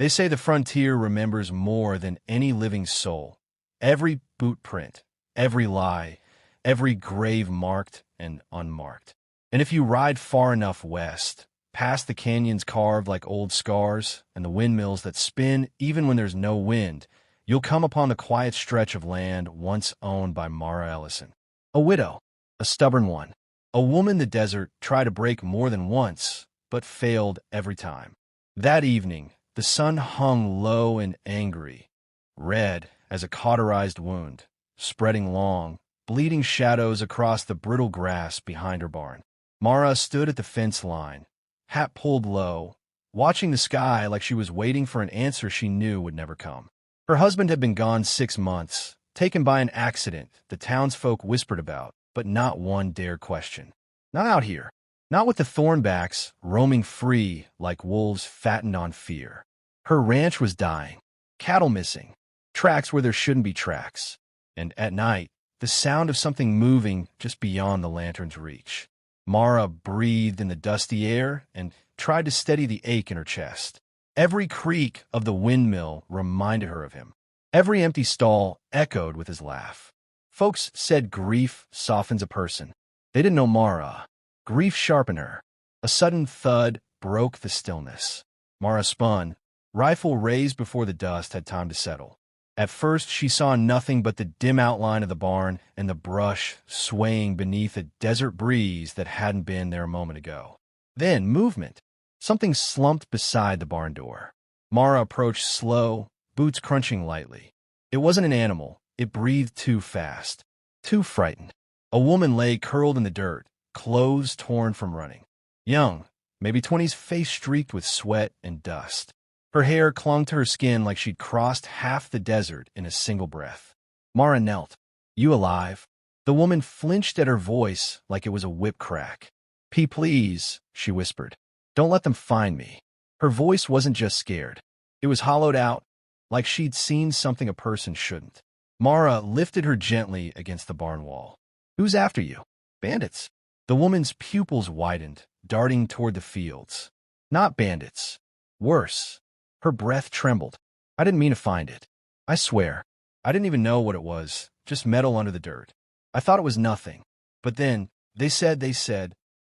They say the frontier remembers more than any living soul. Every boot print, every lie, every grave marked and unmarked. And if you ride far enough west, past the canyons carved like old scars and the windmills that spin even when there's no wind, you'll come upon the quiet stretch of land once owned by Mara Ellison. A widow, a stubborn one. A woman the desert tried to break more than once, but failed every time. That evening, the sun hung low and angry, red as a cauterized wound, spreading long, bleeding shadows across the brittle grass behind her barn. Mara stood at the fence line, hat pulled low, watching the sky like she was waiting for an answer she knew would never come. Her husband had been gone 6 months, taken by an accident the townsfolk whispered about, but not one dared question. Not out here. Not with the Thornbacks roaming free like wolves fattened on fear. Her ranch was dying, cattle missing, tracks where there shouldn't be tracks, and at night, the sound of something moving just beyond the lantern's reach. Mara breathed in the dusty air and tried to steady the ache in her chest. Every creak of the windmill reminded her of him. Every empty stall echoed with his laugh. Folks said grief softens a person. They didn't know Mara. Grief sharpened her. A sudden thud broke the stillness. Mara spun, rifle raised before the dust had time to settle. At first, she saw nothing but the dim outline of the barn and the brush swaying beneath a desert breeze that hadn't been there a moment ago. Then, movement. Something slumped beside the barn door. Mara approached slow, boots crunching lightly. It wasn't an animal. It breathed too fast, too frightened. A woman lay curled in the dirt, clothes torn from running. Young, maybe 20s, face streaked with sweat and dust. Her hair clung to her skin like she'd crossed half the desert in a single breath. Mara knelt. "You alive?" The woman flinched at her voice like it was a whip crack. Please," she whispered. "Don't let them find me." Her voice wasn't just scared. It was hollowed out, like she'd seen something a person shouldn't. Mara lifted her gently against the barn wall. "Who's after you?" "Bandits." The woman's pupils widened, darting toward the fields. "Not bandits. Worse." Her breath trembled. "I didn't mean to find it. I swear. I didn't even know what it was, just metal under the dirt. I thought it was nothing. But then, they said.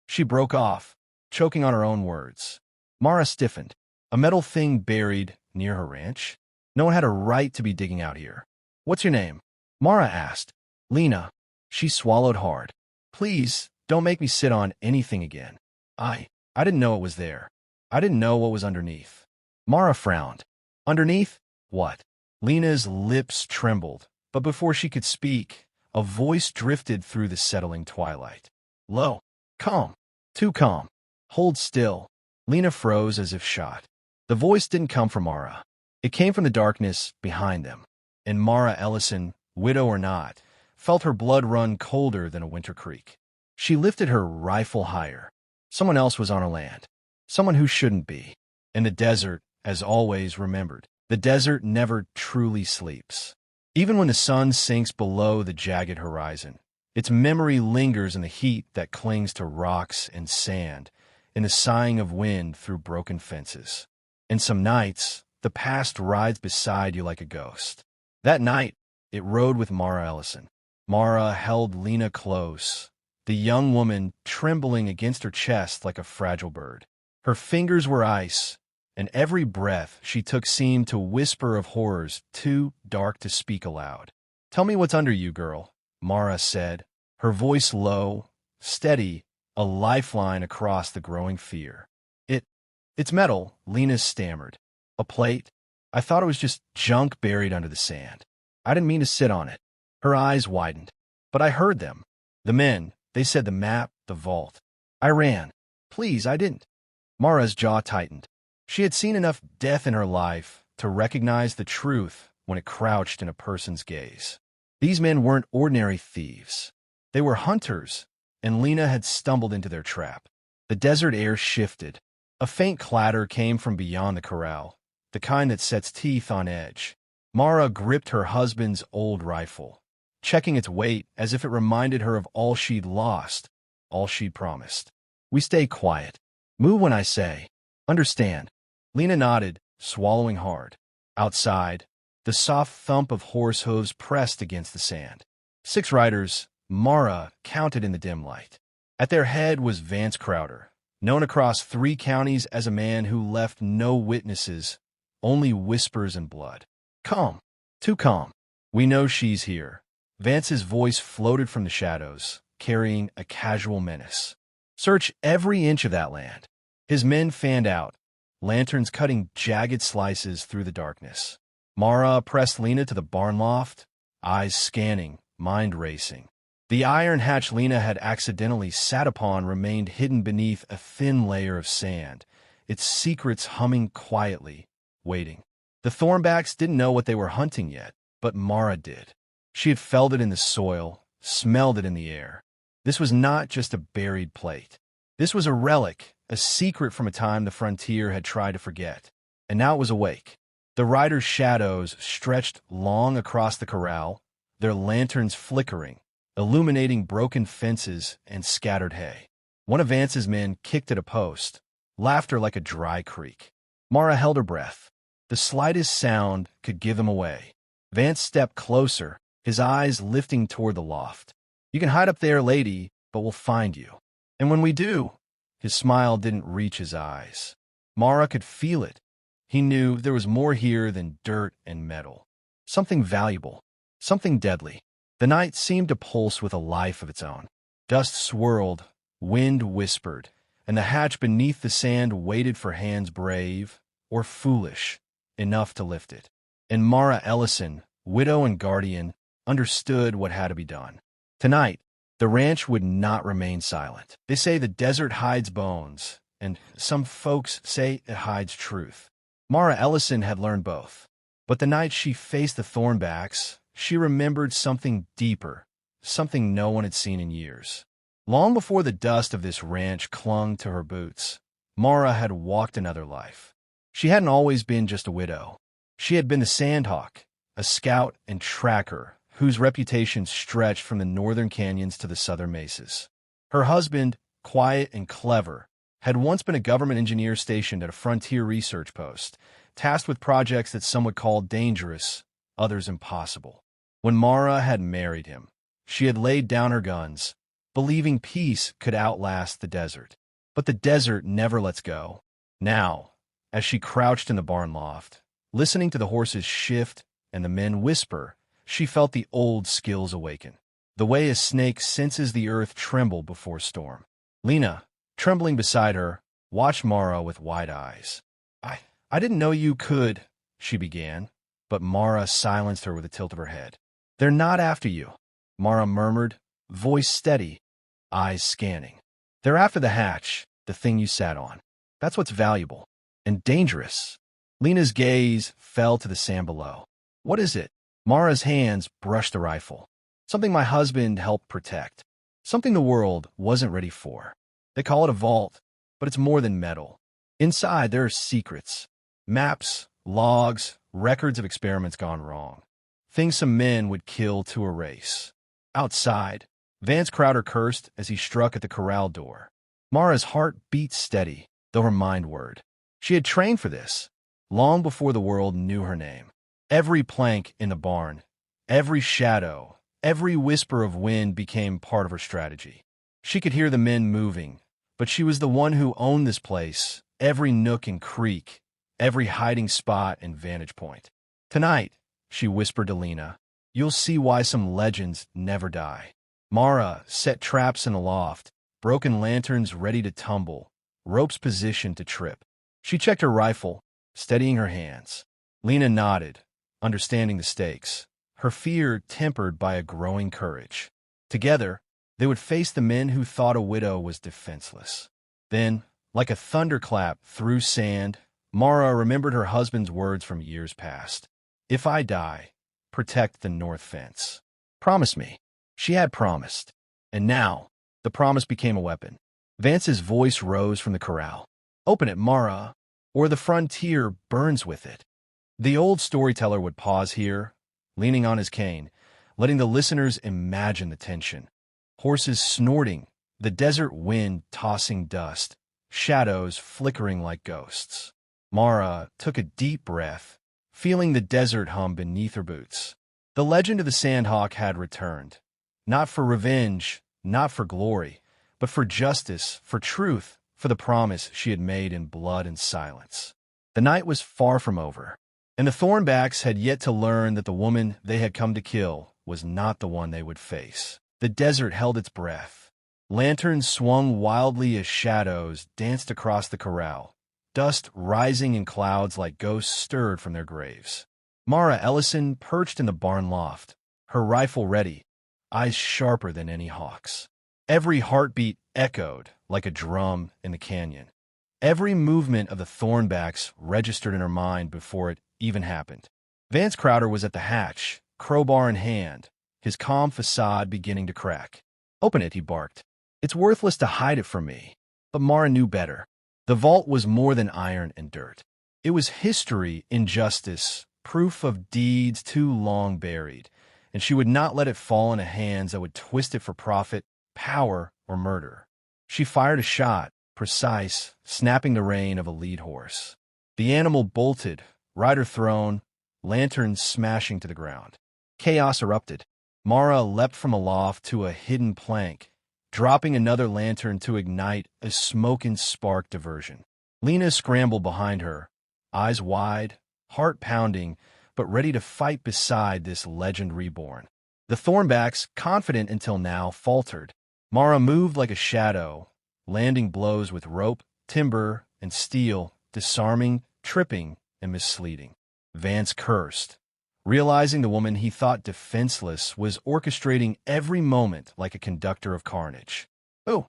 She broke off, choking on her own words. Mara stiffened. A metal thing buried near her ranch? No one had a right to be digging out here. "What's your name?" Mara asked. "Lena." She swallowed hard. "Please, don't make me sit on anything again. I didn't know it was there. I didn't know what was underneath." Mara frowned. "Underneath? What?" Lena's lips trembled, but before she could speak, a voice drifted through the settling twilight. Low. Calm. Too calm. "Hold still." Lena froze as if shot. The voice didn't come from Mara. It came from the darkness behind them. And Mara Ellison, widow or not, felt her blood run colder than a winter creek. She lifted her rifle higher. Someone else was on her land. Someone who shouldn't be. And the desert, as always, remembered. The desert never truly sleeps. Even when the sun sinks below the jagged horizon, its memory lingers in the heat that clings to rocks and sand, in the sighing of wind through broken fences. And some nights, the past rides beside you like a ghost. That night, it rode with Mara Ellison. Mara held Lena close, the young woman trembling against her chest like a fragile bird. Her fingers were ice, and every breath she took seemed to whisper of horrors too dark to speak aloud. "Tell me what's under you, girl," Mara said, her voice low, steady, a lifeline across the growing fear. It's metal," Lena stammered. "A plate? I thought it was just junk buried under the sand. I didn't mean to sit on it." Her eyes widened. "But I heard them. The men, they said the map, the vault. I ran. Please, I didn't." Mara's jaw tightened. She had seen enough death in her life to recognize the truth when it crouched in a person's gaze. These men weren't ordinary thieves. They were hunters, and Lena had stumbled into their trap. The desert air shifted. A faint clatter came from beyond the corral, the kind that sets teeth on edge. Mara gripped her husband's old rifle, checking its weight as if it reminded her of all she'd lost, all she'd promised. "We stay quiet. Move when I say. Understand." Lena nodded, swallowing hard. Outside, the soft thump of horse hooves pressed against the sand. 6 riders, Mara counted in the dim light. At their head was Vance Crowder, known across 3 counties as a man who left no witnesses, only whispers and blood. Calm. Too calm. We know she's here. Vance's voice floated from the shadows, carrying a casual menace. Search every inch of that land. His men fanned out, lanterns cutting jagged slices through the darkness. Mara pressed Lena to the barn loft, eyes scanning, mind racing. The iron hatch Lena had accidentally sat upon remained hidden beneath a thin layer of sand, its secrets humming quietly, waiting. The Thornbacks didn't know what they were hunting yet, but Mara did. She had felt it in the soil, smelled it in the air. This was not just a buried plate. This was a relic, a secret from a time the frontier had tried to forget. And now it was awake. The riders' shadows stretched long across the corral, their lanterns flickering, illuminating broken fences and scattered hay. One of Vance's men kicked at a post, laughter like a dry creek. Mara held her breath. The slightest sound could give them away. Vance stepped closer, his eyes lifting toward the loft. You can hide up there, lady, but we'll find you. And when we do, his smile didn't reach his eyes. Mara could feel it. He knew there was more here than dirt and metal. Something valuable, something deadly. The night seemed to pulse with a life of its own. Dust swirled, wind whispered, and the hatch beneath the sand waited for hands brave, or foolish, enough to lift it. And Mara Ellison, widow and guardian, understood what had to be done. Tonight, the ranch would not remain silent. They say the desert hides bones, and some folks say it hides truth. Mara Ellison had learned both. But the night she faced the Thornbacks, she remembered something deeper, something no one had seen in years. Long before the dust of this ranch clung to her boots, Mara had walked another life. She hadn't always been just a widow. She had been the Sandhawk, a scout and tracker whose reputation stretched from the northern canyons to the southern mesas. Her husband, quiet and clever, had once been a government engineer stationed at a frontier research post, tasked with projects that some would call dangerous, others impossible. When Mara had married him, she had laid down her guns, believing peace could outlast the desert. But the desert never lets go. Now, as she crouched in the barn loft, listening to the horses shift and the men whisper, she felt the old skills awaken, the way a snake senses the earth tremble before storm. Lena, trembling beside her, watched Mara with wide eyes. I didn't know you could, she began, but Mara silenced her with a tilt of her head. They're not after you, Mara murmured, voice steady, eyes scanning. They're after the hatch, the thing you sat on. That's what's valuable. And dangerous. Lena's gaze fell to the sand below. What is it? Mara's hands brushed the rifle. Something my husband helped protect. Something the world wasn't ready for. They call it a vault, but it's more than metal. Inside, there are secrets. Maps, logs, records of experiments gone wrong. Things some men would kill to erase. Outside, Vance Crowder cursed as he struck at the corral door. Mara's heart beat steady, though her mind whirred. She had trained for this, long before the world knew her name. Every plank in the barn, every shadow, every whisper of wind became part of her strategy. She could hear the men moving, but she was the one who owned this place, every nook and creek, every hiding spot and vantage point. Tonight, she whispered to Lena, you'll see why some legends never die. Mara set traps in the loft, broken lanterns ready to tumble, ropes positioned to trip. She checked her rifle, steadying her hands. Lena nodded, understanding the stakes, her fear tempered by a growing courage. Together, they would face the men who thought a widow was defenseless. Then, like a thunderclap through sand, Mara remembered her husband's words from years past. If I die, protect the north fence. Promise me. She had promised. And now, the promise became a weapon. Vance's voice rose from the corral. Open it, Mara, or the frontier burns with it. The old storyteller would pause here, leaning on his cane, letting the listeners imagine the tension. Horses snorting, the desert wind tossing dust, shadows flickering like ghosts. Mara took a deep breath, feeling the desert hum beneath her boots. The legend of the Sandhawk had returned, not for revenge, not for glory, but for justice, for truth, for the promise she had made in blood and silence. The night was far from over, and the Thornbacks had yet to learn that the woman they had come to kill was not the one they would face. The desert held its breath. Lanterns swung wildly as shadows danced across the corral, dust rising in clouds like ghosts stirred from their graves. Mara Ellison perched in the barn loft, her rifle ready, eyes sharper than any hawk's. Every heartbeat echoed like a drum in the canyon. Every movement of the Thornbacks registered in her mind before it even happened. Vance Crowder was at the hatch, crowbar in hand, his calm facade beginning to crack. "Open it," he barked. "It's worthless to hide it from me." But Mara knew better. The vault was more than iron and dirt. It was history, injustice, proof of deeds too long buried, and she would not let it fall into hands that would twist it for profit, power, or murder. She fired a shot, precise, snapping the rein of a lead horse. The animal bolted, rider thrown, lantern smashing to the ground. Chaos erupted. Mara leapt from aloft to a hidden plank, dropping another lantern to ignite a smoke-and spark diversion. Lena scrambled behind her, eyes wide, heart pounding, but ready to fight beside this legend reborn. The Thornbacks, confident until now, faltered. Mara moved like a shadow, landing blows with rope, timber, and steel, disarming, tripping, and misleading. Vance cursed, realizing the woman he thought defenseless was orchestrating every moment like a conductor of carnage. "Oh,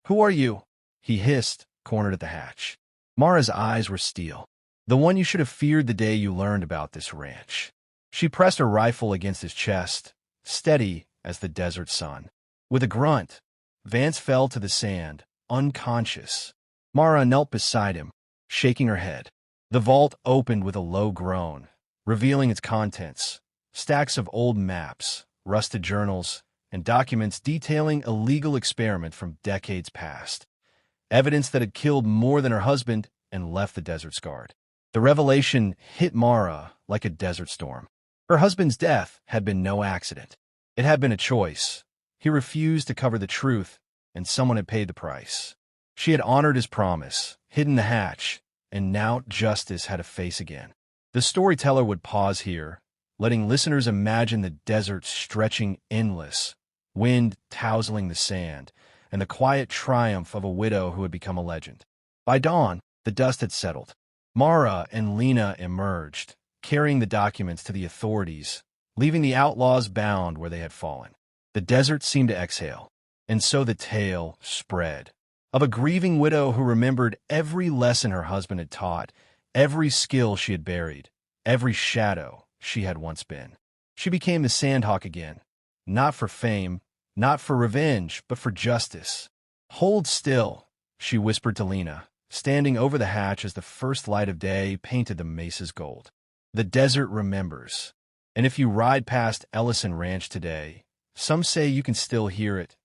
who are you?" he hissed, cornered at the hatch. Mara's eyes were steel. "The one you should have feared the day you learned about this ranch." She pressed her rifle against his chest, steady as the desert sun. With a grunt, Vance fell to the sand, unconscious. Mara knelt beside him, shaking her head. The vault opened with a low groan, revealing its contents: stacks of old maps, rusted journals, and documents detailing a legal experiment from decades past. Evidence that had killed more than her husband and left the desert scarred. The revelation hit Mara like a desert storm. Her husband's death had been no accident. It had been a choice. He refused to cover the truth, and someone had paid the price. She had honored his promise, hidden the hatch, and now justice had a face again. The storyteller would pause here, letting listeners imagine the desert stretching endless, wind tousling the sand, and the quiet triumph of a widow who had become a legend. By dawn, the dust had settled. Mara and Lena emerged, carrying the documents to the authorities, leaving the outlaws bound where they had fallen. The desert seemed to exhale, and so the tale spread, of a grieving widow who remembered every lesson her husband had taught, every skill she had buried, every shadow she had once been. She became the Sandhawk again, not for fame, not for revenge, but for justice. "Hold still," she whispered to Lena, standing over the hatch as the first light of day painted the mesa's gold. "The desert remembers, and if you ride past Ellison Ranch today, some say you can still hear it.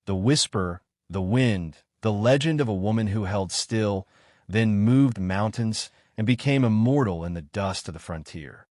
The whisper, the wind, the legend of a woman who held still, then moved mountains and became immortal in the dust of the frontier."